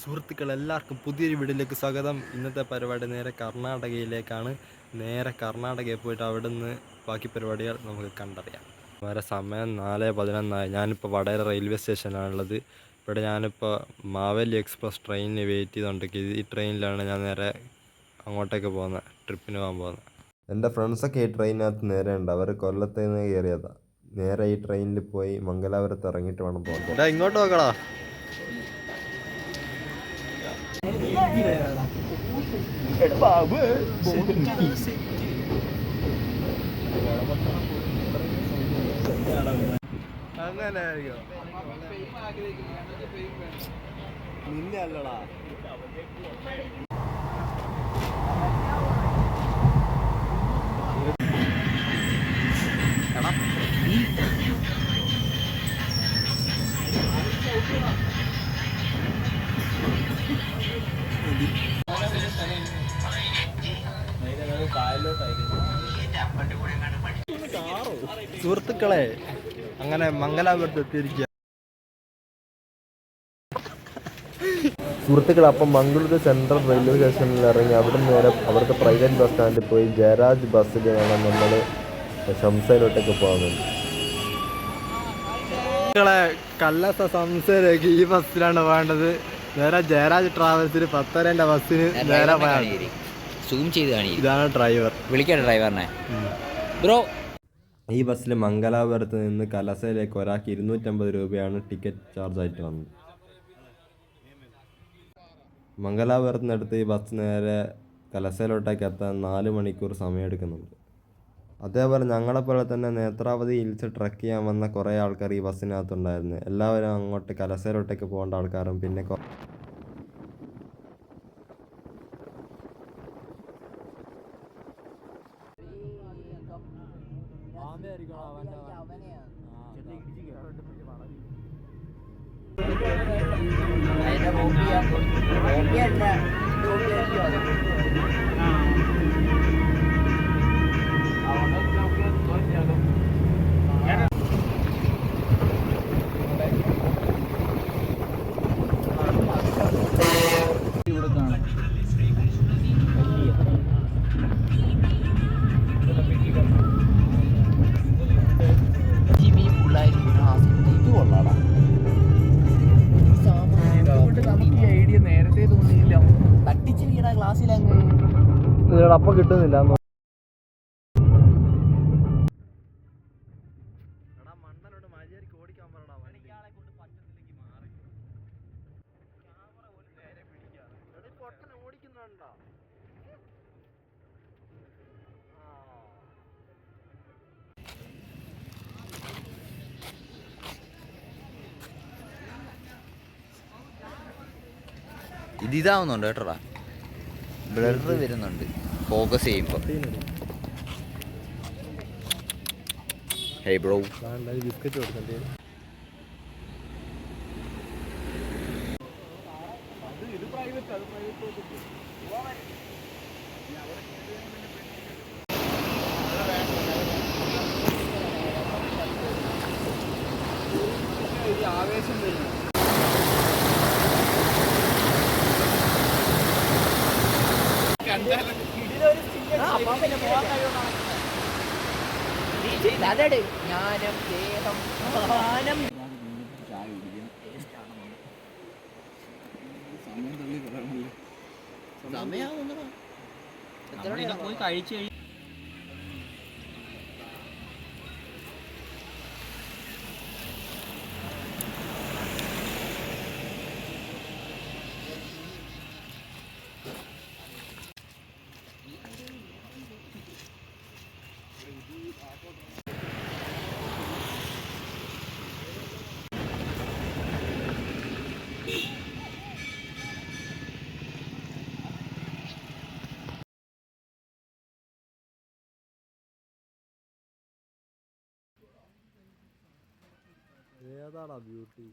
സുഹൃത്തുക്കൾ എല്ലാവർക്കും പുതിയൊരു വീഡിയോയിലേക്ക് സ്വാഗതം. ഇന്നത്തെ പരിപാടി നേരെ കർണാടകയിലേക്കാണ്. നേരെ കർണാടകയിൽ പോയിട്ട് അവിടെ നിന്ന് ബാക്കി പരിപാടികൾ നമുക്ക് കണ്ടറിയാം. വേറെ സമയം 4:11. ഞാനിപ്പോൾ വടകര റെയിൽവേ സ്റ്റേഷനിലാണുള്ളത്. ഇവിടെ ഞാനിപ്പോൾ മാവേലി എക്സ്പ്രസ് ട്രെയിനിന് വെയിറ്റ് ചെയ്തുകൊണ്ടിരിക്കുക. ഈ ട്രെയിനിലാണ് ഞാൻ നേരെ അങ്ങോട്ടേക്ക് പോകുന്നത്, ട്രിപ്പിന് പോകാൻ പോകുന്നത്. എൻ്റെ ഫ്രണ്ട്സൊക്കെ ഈ ട്രെയിനകത്ത് നേരെ ഉണ്ട്. അവർ കൊല്ലത്ത് നിന്ന് കയറിയതാണ്. നേരെ ഈ ട്രെയിനിൽ പോയി മംഗലാപുരത്ത് ഇറങ്ങിയിട്ട് വേണം പോകാൻ. ഇങ്ങോട്ട് നോക്കടാ. അങ്ങനെ നിന്നെ അല്ലടാ. സുഹൃത്തുക്കളെ, അങ്ങനെ മംഗലാപുരത്ത് എത്തിയിരിക്കുക. സുഹൃത്തുക്കൾ, അപ്പം മംഗളൂരു സെൻട്രൽ റെയിൽവേ സ്റ്റേഷനിൽ ഇറങ്ങി അവിടെ നേരെ അവിടുത്തെ പ്രൈവറ്റ് ബസ് സ്റ്റാൻഡിൽ പോയി ജയരാജ് ബസ്സിൽ വേണം നമ്മൾ ശംസയിലോട്ടൊക്കെ പോകുന്നത്. കല്ലത്ത സംസയിലേക്ക് ഈ ബസ്സിലാണ് വേണ്ടത്. നേരെ ജയരാജ് ട്രാവൽസിൽ 10:30 ബസ്സിന് നേരെ പോയാണ്. സൂം ചെയ്ത് കാണി. ഇതാണ് ഡ്രൈവർ. വിളിക്കട്ടെ ഡ്രൈവറിനെ. ബ്രോ, ഈ ബസ്സിൽ മംഗലാപുരത്ത് നിന്ന് കലസയിലേക്ക് ഒരാൾക്ക് 250 രൂപയാണ് ടിക്കറ്റ് ചാർജ് ആയിട്ട് വന്നത്. മംഗലാപുരത്ത് നിന്നെടുത്ത് ഈ ബസ് നേരെ കലസയിലോട്ടേക്ക് എത്താൻ 4 മണിക്കൂർ സമയമെടുക്കുന്നുണ്ട്. അതേപോലെ ഞങ്ങളെപ്പോലെ തന്നെ നേത്രാവതി ഹിൽസ് ട്രക്ക് ചെയ്യാൻ വന്ന കുറേ ആൾക്കാർ ഈ ബസ്സിനകത്തുണ്ടായിരുന്നു. എല്ലാവരും അങ്ങോട്ട് കലസയിലോട്ടേക്ക് പോകേണ്ട ആൾക്കാരും പിന്നെ അപ്പം കിട്ടുന്നില്ല. ഇതാവുന്നുണ്ട് കേട്ടോടാ, ബ്ലർ വരുന്നുണ്ട് ഫോക്കസ് ചെയ്യുമ്പോൾ. ഹേയ് ബ്രോ, ബിസ്ക്കറ്റ് കൊടുക്കണ്ടേ? ആവേശം വരുന്നു. പോയി കഴിച്ചു. ഏതാടാ ബ്യൂട്ടി?